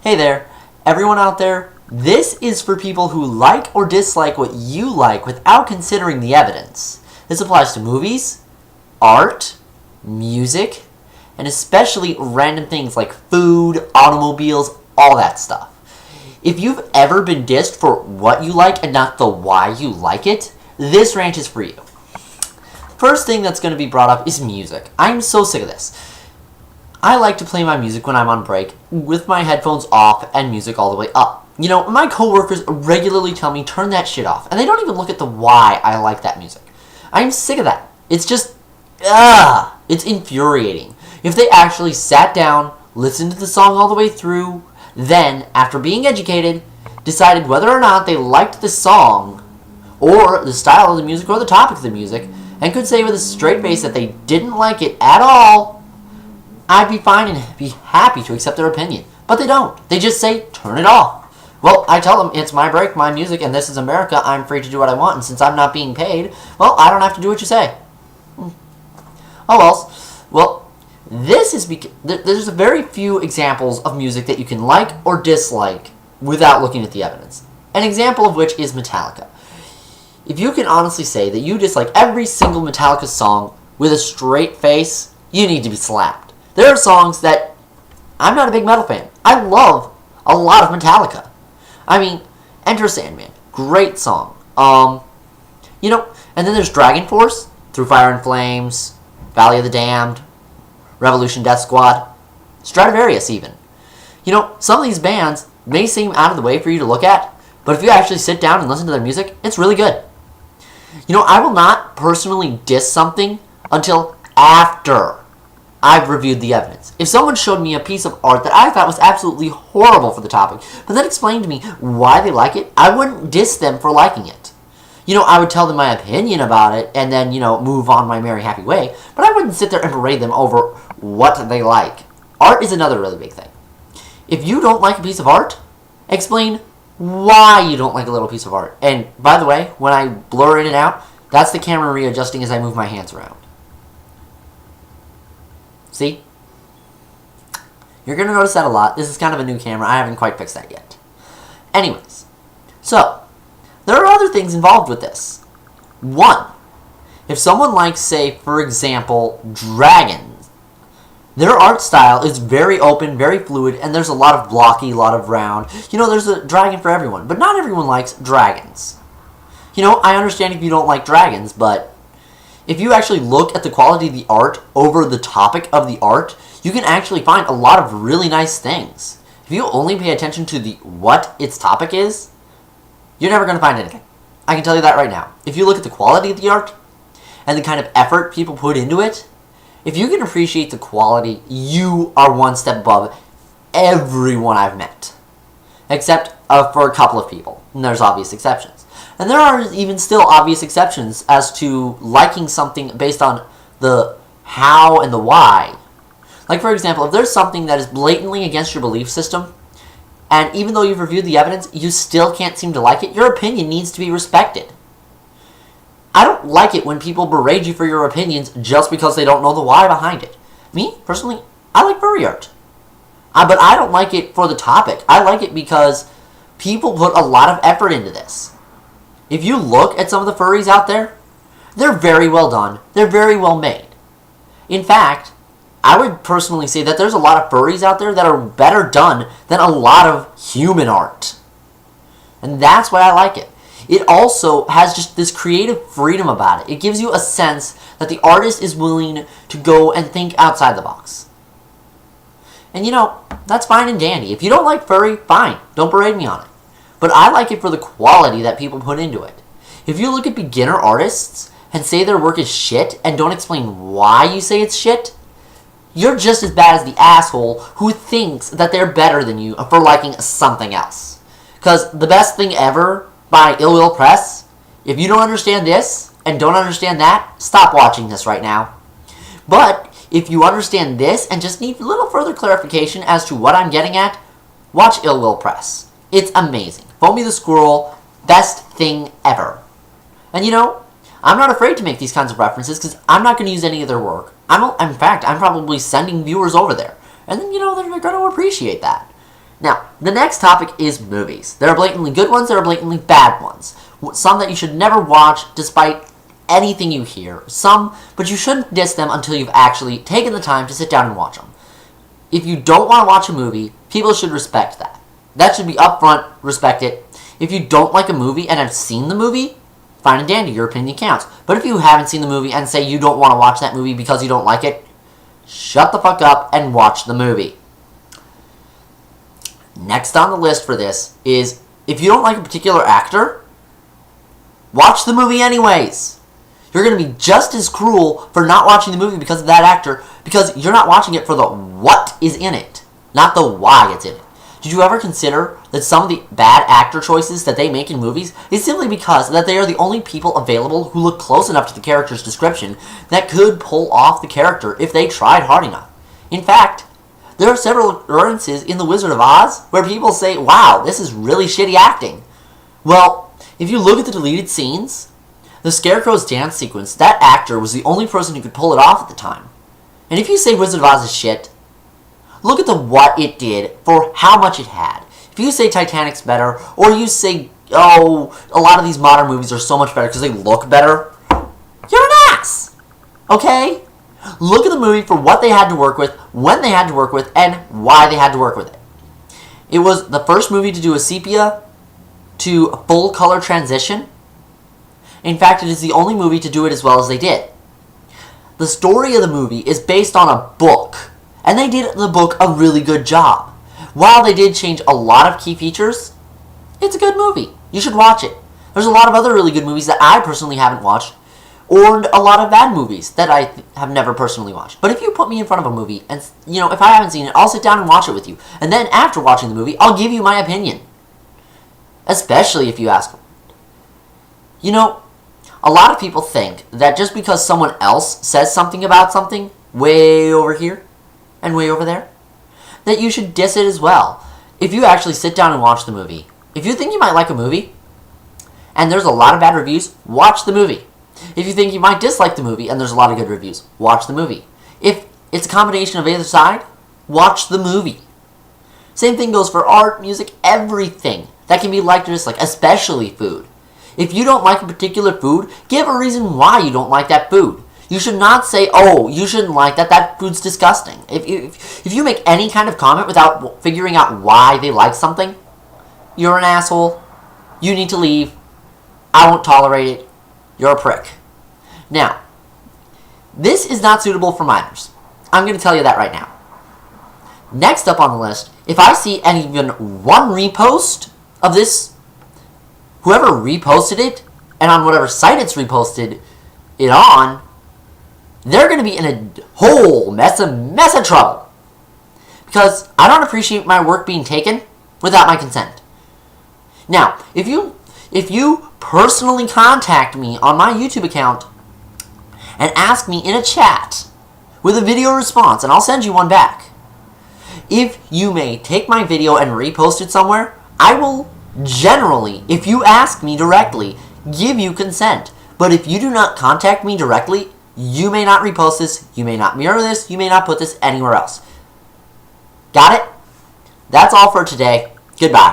Hey there, everyone out there. This is for people who like or dislike what you like without considering the evidence. This applies to movies, art, music, and especially random things like food, automobiles, all that stuff. If you've ever been dissed for what you like and not the why you like it, this rant is for you. First thing that's going to be brought up is music. I'm so sick of this. I like to play my music when I'm on break with my headphones off and music all the way up. You know, my coworkers regularly tell me turn that shit off, and they don't even look at the why I like that music. I'm sick of that. It's just, it's infuriating. If they actually sat down, listened to the song all the way through, then, after being educated, decided whether or not they liked the song, or the style of the music, or the topic of the music, and could say with a straight face that they didn't like it at all, I'd be fine and be happy to accept their opinion. But they don't. They just say, turn it off. Well, I tell them, it's my break, my music, and this is America. I'm free to do what I want, and since I'm not being paid, well, I don't have to do what you say. Oh, else. Well, this is because there's very few examples of music that you can like or dislike without looking at the evidence. An example of which is Metallica. If you can honestly say that you dislike every single Metallica song with a straight face, you need to be slapped. There are songs that I'm not a big metal fan. I love a lot of Metallica. I mean, Enter Sandman, great song. And then there's Dragon Force, Through Fire and Flames, Valley of the Damned, Revolution Death Squad, Stratovarius even. Some of these bands may seem out of the way for you to look at, but if you actually sit down and listen to their music, it's really good. I will not personally diss something until after I've reviewed the evidence. If someone showed me a piece of art that I thought was absolutely horrible for the topic, but then explained to me why they like it, I wouldn't diss them for liking it. I would tell them my opinion about it and then, move on my merry happy way, but I wouldn't sit there and berate them over what they like. Art is another really big thing. If you don't like a piece of art, explain why you don't like a little piece of art. And by the way, when I blur in and out, that's the camera readjusting as I move my hands around. See? You're going to notice that a lot. This is kind of a new camera. I haven't quite fixed that yet. Anyways, so, there are other things involved with this. One, if someone likes, say, for example, dragons, their art style is very open, very fluid, and there's a lot of blocky, a lot of round. There's a dragon for everyone, but not everyone likes dragons. I understand if you don't like dragons, but if you actually look at the quality of the art over the topic of the art, you can actually find a lot of really nice things. If you only pay attention to what its topic is, you're never going to find anything. I can tell you that right now. If you look at the quality of the art and the kind of effort people put into it, if you can appreciate the quality, you are one step above everyone I've met. Except for a couple of people. And there's obvious exceptions. And there are even still obvious exceptions as to liking something based on the how and the why. Like, for example, if there's something that is blatantly against your belief system, and even though you've reviewed the evidence, you still can't seem to like it, your opinion needs to be respected. I don't like it when people berate you for your opinions just because they don't know the why behind it. Me, personally, I like furry art. But I don't like it for the topic. I like it because people put a lot of effort into this. If you look at some of the furries out there, they're very well done. They're very well made. In fact, I would personally say that there's a lot of furries out there that are better done than a lot of human art. And that's why I like it. It also has just this creative freedom about it. It gives you a sense that the artist is willing to go and think outside the box. And that's fine and dandy. If you don't like furry, fine. Don't berate me on it. But I like it for the quality that people put into it. If you look at beginner artists and say their work is shit and don't explain why you say it's shit, you're just as bad as the asshole who thinks that they're better than you for liking something else. Because the best thing ever by Ill Will Press, if you don't understand this and don't understand that, stop watching this right now. But if you understand this and just need a little further clarification as to what I'm getting at, watch Ill Will Press. It's amazing. Foamy the Squirrel, best thing ever. And I'm not afraid to make these kinds of references because I'm not going to use any of their work. In fact, I'm probably sending viewers over there. And then, they're going to appreciate that. Now, the next topic is movies. There are blatantly good ones, there are blatantly bad ones. Some that you should never watch despite anything you hear. Some, but you shouldn't diss them until you've actually taken the time to sit down and watch them. If you don't want to watch a movie, people should respect that. That should be upfront, respect it. If you don't like a movie and have seen the movie, fine and dandy, your opinion counts. But if you haven't seen the movie and say you don't want to watch that movie because you don't like it, shut the fuck up and watch the movie. Next on the list for this is, if you don't like a particular actor, watch the movie anyways. You're going to be just as cruel for not watching the movie because of that actor, because you're not watching it for the what is in it, not the why it's in it. Did you ever consider that some of the bad actor choices that they make in movies is simply because that they are the only people available who look close enough to the character's description that could pull off the character if they tried hard enough? In fact, there are several occurrences in The Wizard of Oz where people say, wow, this is really shitty acting. Well, if you look at the deleted scenes, the Scarecrow's dance sequence, that actor was the only person who could pull it off at the time. And if you say Wizard of Oz is shit, look at the what it did for how much it had. If you say Titanic's better, or you say, oh, a lot of these modern movies are so much better because they look better, you're an ass! Okay? Look at the movie for what they had to work with, when they had to work with, and why they had to work with it. It was the first movie to do a sepia to full color transition. In fact, it is the only movie to do it as well as they did. The story of the movie is based on a book, and they did in the book a really good job. While they did change a lot of key features, it's a good movie. You should watch it. There's a lot of other really good movies that I personally haven't watched, or a lot of bad movies that I have never personally watched. But if you put me in front of a movie, and if I haven't seen it, I'll sit down and watch it with you. And then after watching the movie, I'll give you my opinion. Especially if you ask. A lot of people think that just because someone else says something about something way over here and way over there, that you should diss it as well. If you actually sit down and watch the movie, if you think you might like a movie, and there's a lot of bad reviews, watch the movie. If you think you might dislike the movie and there's a lot of good reviews, watch the movie. If it's a combination of either side, watch the movie. Same thing goes for art, music, everything that can be liked or disliked, especially food. If you don't like a particular food, give a reason why you don't like that food. You should not say, oh, you shouldn't like that, that food's disgusting. If you make any kind of comment without figuring out why they like something, you're an asshole. You need to leave. I won't tolerate it. You're a prick. Now, this is not suitable for minors. I'm going to tell you that right now. Next up on the list, if I see even one repost of this, whoever reposted it, and on whatever site it's reposted it on, they're going to be in a whole mess of trouble. Because I don't appreciate my work being taken without my consent. Now, if you personally contact me on my YouTube account and ask me in a chat with a video response, and I'll send you one back. If you may take my video and repost it somewhere, I will generally, if you ask me directly, give you consent. But if you do not contact me directly, you may not repost this, you may not mirror this, you may not put this anywhere else. Got it? That's all for today. Goodbye.